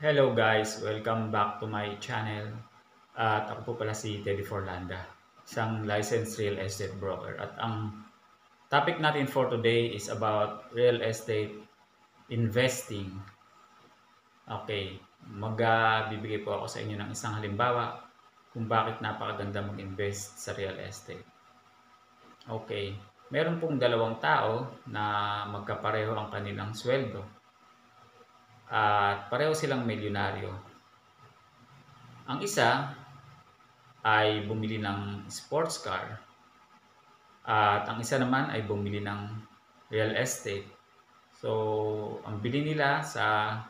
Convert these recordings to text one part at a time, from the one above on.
Hello guys, welcome back to my channel. At ako po pala si Teddy Forlanda, isang licensed real estate broker. At ang topic natin for today is about real estate investing. Okay, magbibigay po ako sa inyo ng isang halimbawa kung bakit napakaganda mag-invest sa real estate. Okay, meron pong dalawang tao na magkapareho ang kanilang sweldo at pareho silang milyonaryo. Ang isa ay bumili ng sports car at ang isa naman ay bumili ng real estate. So, ang bili nila sa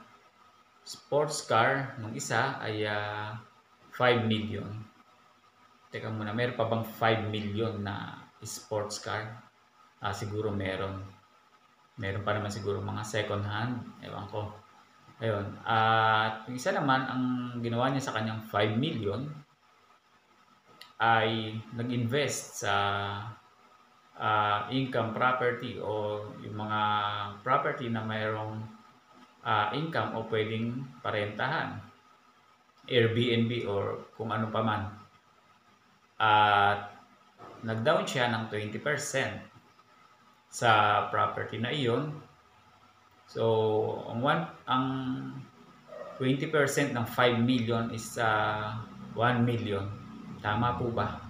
sports car ng isa ay 5 million. Teka muna, meron pa bang 5 million na sports car? Siguro meron. Meron pa naman siguro mga second hand. Ewan ko. Ayun. At yung isa naman, ang ginawa niya sa kanyang 5 million ay nag-invest sa income property o yung mga property na mayroong income o pwedeng parentahan, Airbnb or kung ano pa man. At nag-down siya ng 20% sa property na iyon. So, ang 20% ng 5 million is 1 million. Tama po ba?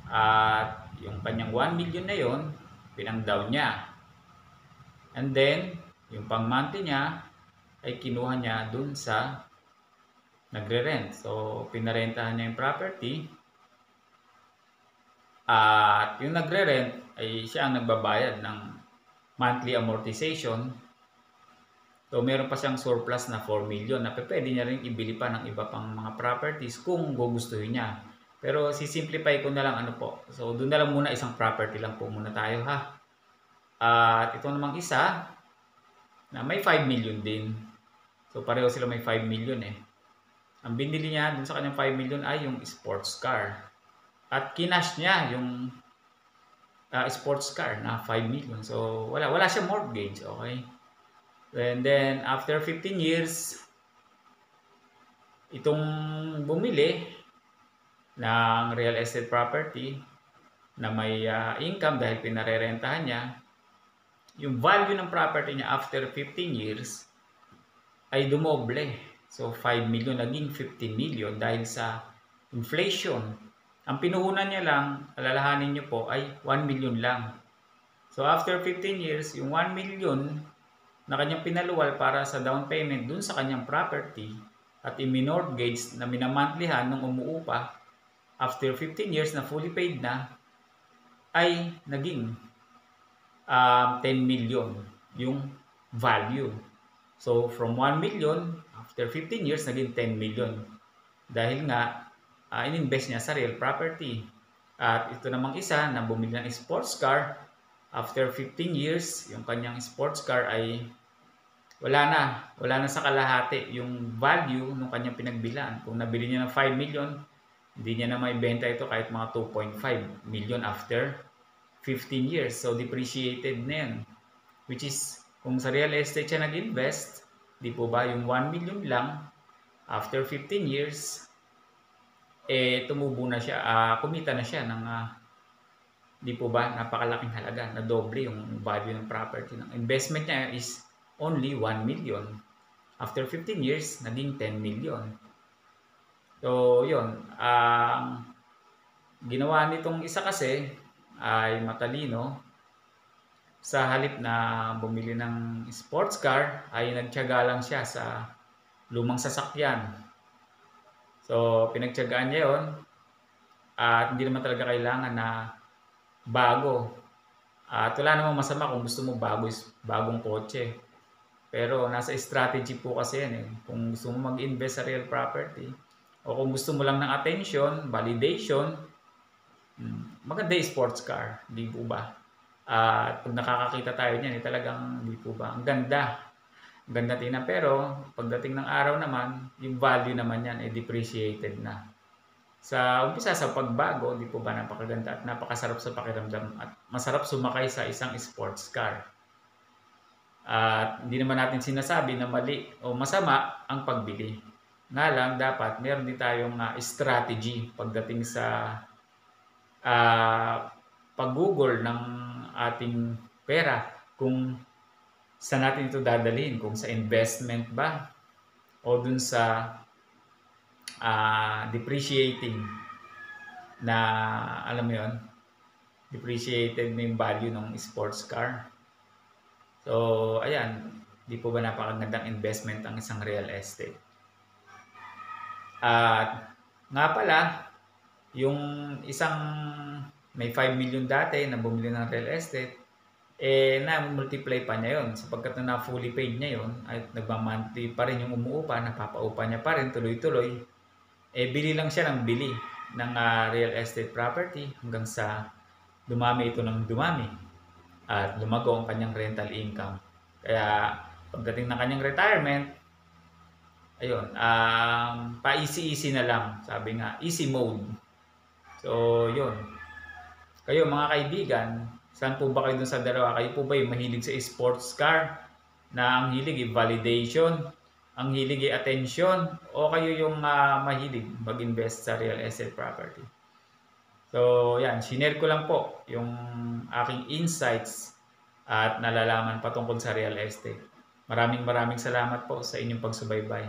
At yung kanyang 1 million na yon, pinang-down niya. And then, yung pang-monthly niya ay kinuha niya dun sa nagre-rent. So, pinarentahan niya yung property. At yung nagre-rent ay siya ang nagbabayad ng monthly amortization. So, meron pa siyang surplus na 4 million na pwede niya rin ibili pa ng iba pang mga properties kung gugustuhin niya. Pero sisimplify ko na lang ano po. So, doon na lang muna isang property lang po muna tayo ha. At ito namang isa na may 5 million din. So, pareho sila may 5 million eh. Ang binili niya dun sa kanyang 5 million ay yung sports car. At kinash niya yung sports car na 5 million. So, wala siya mortgage, okay? And then, after 15 years, itong bumili ng real estate property na may income dahil pinarerentahan niya, yung value ng property niya after 15 years ay dumoble. So, 5 million naging 15 million dahil sa inflation. Ang pinuhunan niya lang, alalahanin niyo po, ay 1 million lang. So, after 15 years, yung 1 million na kanyang pinaluwal para sa down payment dun sa kanyang property at i-mortgage na minamantlihan nung umuupa, after 15 years na fully paid na, ay naging 10 million yung value. So, from 1 million, after 15 years, naging 10 million. Dahil nga, in-invest niya sa real property. At ito namang isa na bumili ng sports car, after 15 years, yung kanyang sports car ay wala na sa kalahati yung value ng kanyang pinagbilan. Kung nabili niya ng 5 million, hindi niya na may benta ito kahit mga 2.5 million after 15 years. So, depreciated na yan. Which is, kung sa real estate siya nag-invest, di po ba yung 1 million lang, after 15 years, tumubo na siya, kumita na siya ng, di po ba, napakalaking halaga, na doble yung value ng property. Ng investment niya is only 1 million. After 15 years, naging 10 million. So, yun. Ang ginawa nitong isa kasi ay matalino. Sa halip na bumili ng sports car, ay nagtiyaga lang siya sa lumang sasakyan. So, pinagtiyagaan niya yun. At hindi naman talaga kailangan na bago. At wala namang masama kung gusto mo bagong kotse. Pero nasa strategy po kasi yan eh. Kung gusto mo mag-invest sa real property, o kung gusto mo lang ng attention, validation, maganda yung sports car, di po ba? At pag nakakakita tayo niyan, talagang di po ba? Ang ganda. Ang ganda tingnan. Pero pagdating ng araw naman, yung value naman yan ay depreciated na. Sa umpisa sa pagbago, di po ba napakaganda at napakasarap sa pakiramdam at masarap sumakay sa isang sports car. At hindi naman natin sinasabi na mali o masama ang pagbili. Nga lang, dapat meron din tayong strategy pagdating sa paggugol ng ating pera. Kung saan natin ito dadalhin, kung sa investment ba o dun sa depreciating na, alam mo yon, depreciated na yung value ng sports car. So, ayan, di po ba napakagandang investment ang isang real estate? At nga pala, yung isang may 5 million dati na bumili ng real estate, na-multiply pa niya yon sapagkat na fully paid niya yon at nagmamonthly pa rin yung umuupa, napapaupa niya pa rin tuloy-tuloy. Bili lang siya ng bili ng real estate property hanggang sa dumami ito ng dumami at lumago ang kanyang rental income. Kaya pagdating ng kanyang retirement, ayun, pa-easy-easy na lang. Sabi nga, easy mode. So, yun. Kayo mga kaibigan, saan po ba kayo dun sa dalawa? Kayo po ba yung mahilig sa sports car na ang hilig validation, ang hilig attention, o kayo yung mahilig mag-invest sa real estate property? So, yan, shinare ko lang po yung aking insights at nalalaman patungkol sa real estate. Maraming salamat po sa inyong pagsubaybay.